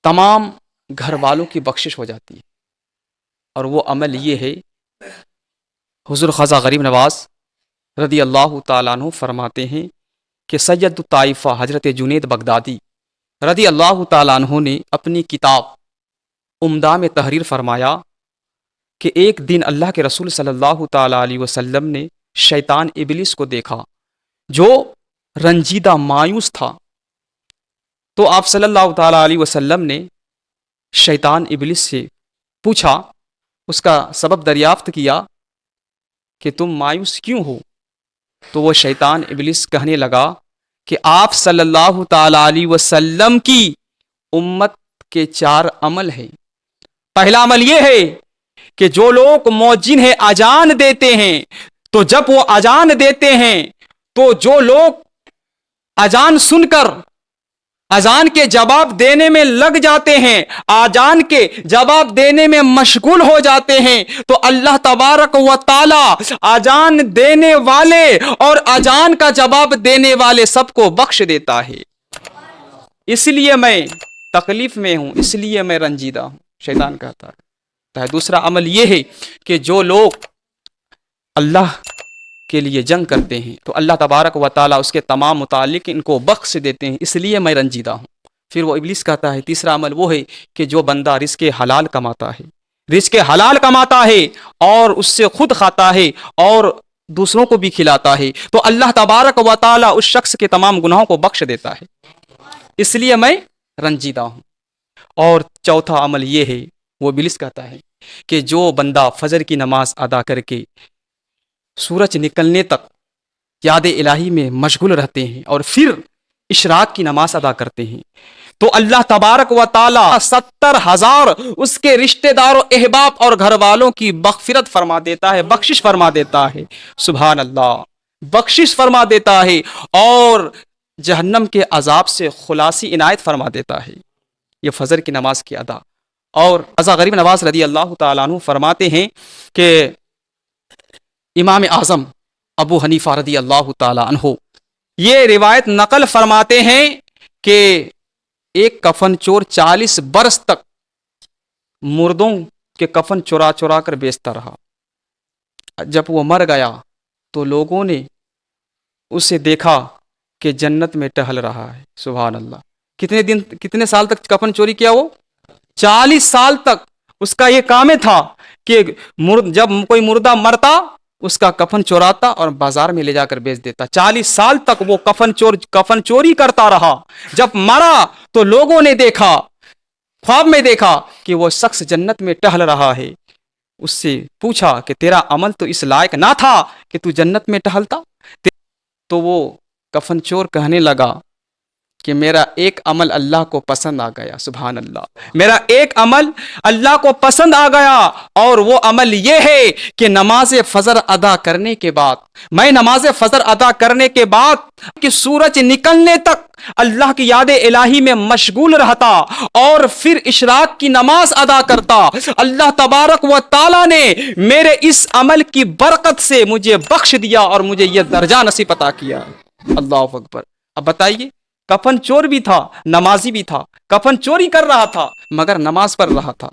تمام گھر والوں کی بخشش ہو جاتی ہے۔ اور وہ عمل یہ ہے، حضور خواجہ غریب نواز رضی اللہ تعالیٰ عنہ فرماتے ہیں کہ سید الطائفہ حضرت جنید بغدادی رضی اللہ تعالیٰ عنہ نے اپنی کتاب عمدہ میں تحریر فرمایا کہ ایک دن اللہ کے رسول صلی اللہ تعالیٰ علیہ وسلم نے شیطان ابلیس کو دیکھا جو رنجیدہ مایوس تھا۔ تو آپ صلی اللہ تعالیٰ علیہ وسلم نے شیطان ابلیس سے پوچھا، اس کا سبب دریافت کیا کہ تم مایوس کیوں ہو؟ تو وہ شیطان ابلیس کہنے لگا کہ آپ صلی اللہ تعالیٰ علیہ وسلم کی امت کے 4 عمل ہیں۔ پہلا عمل یہ ہے کہ جو لوگ مؤذن ہیں اذان دیتے ہیں، تو جب وہ اذان دیتے ہیں تو جو لوگ اذان سن کر اذان کے جواب دینے میں لگ جاتے ہیں، اذان کے جواب دینے میں مشغول ہو جاتے ہیں، تو اللہ تبارک و تعالی اذان دینے والے اور اذان کا جواب دینے والے سب کو بخش دیتا ہے۔ اس لیے میں تکلیف میں ہوں، اس لیے میں رنجیدہ ہوں، شیطان کہتا ہے۔ دوسرا عمل یہ ہے کہ جو لوگ اللہ کے لیے جنگ کرتے ہیں تو اللہ تبارک و تعالیٰ اس کے تمام متعلق ان کو بخش دیتے ہیں، اس لیے میں رنجیدہ ہوں۔ پھر وہ ابلیس کہتا ہے تیسرا عمل وہ ہے کہ جو بندہ رزق حلال کماتا ہے، رزق حلال کماتا ہے اور اس سے خود کھاتا ہے اور دوسروں کو بھی کھلاتا ہے، تو اللہ تبارک و تعالیٰ اس شخص کے تمام گناہوں کو بخش دیتا ہے، اس لیے میں رنجیدہ ہوں۔ اور چوتھا عمل یہ ہے، وہ ابلیس کہتا ہے کہ جو بندہ فجر کی نماز ادا کر کے سورج نکلنے تک یاد الہی میں مشغول رہتے ہیں اور پھر اشراق کی نماز ادا کرتے ہیں، تو اللہ تبارک و تعالی 70,000 اس کے رشتہ داروں، احباب اور گھر والوں کی مغفرت فرما دیتا ہے، بخشش فرما دیتا ہے۔ سبحان اللہ، بخشش فرما دیتا ہے اور جہنم کے عذاب سے خلاصی عنایت فرما دیتا ہے۔ یہ فجر کی نماز کی ادا۔ اور خواجہ غریب نواز رضی اللہ تعالیٰ عنہ فرماتے ہیں کہ امام اعظم ابو حنیفہ رضی اللہ تعالیٰ عنہ یہ روایت نقل فرماتے ہیں کہ ایک کفن چور 40 برس تک مردوں کے کفن چورا چورا کر بیچتا رہا۔ جب وہ مر گیا تو لوگوں نے اسے دیکھا کہ جنت میں ٹہل رہا ہے۔ سبحان اللہ، کتنے سال تک کفن چوری کیا؟ وہ 40 سال تک اس کا یہ کام تھا کہ جب کوئی مردہ مرتا اس کا کفن چوراتا اور بازار میں لے جا کر بیچ دیتا۔ 40 سال تک وہ کفن چوری کرتا رہا۔ جب مرا تو لوگوں نے دیکھا، خواب میں دیکھا کہ وہ شخص جنت میں ٹہل رہا ہے۔ اس سے پوچھا کہ تیرا عمل تو اس لائق نہ تھا کہ تو جنت میں ٹہلتا؟ تو وہ کفن چور کہنے لگا کہ میرا ایک عمل اللہ کو پسند آ گیا۔ سبحان اللہ، میرا ایک عمل اللہ کو پسند آ گیا، اور وہ عمل یہ ہے کہ نماز فجر ادا کرنے کے بعد میں نماز فجر ادا کرنے کے بعد کہ سورج نکلنے تک اللہ کی یاد الہی میں مشغول رہتا اور پھر اشراق کی نماز ادا کرتا۔ اللہ تبارک و تعالیٰ نے میرے اس عمل کی برکت سے مجھے بخش دیا اور مجھے یہ درجہ نصیب عطا کیا۔ اللہ اکبر۔ اب بتائیے، کفن چور بھی تھا، نمازی بھی تھا، کفن چوری کر رہا تھا مگر نماز پڑھ رہا تھا۔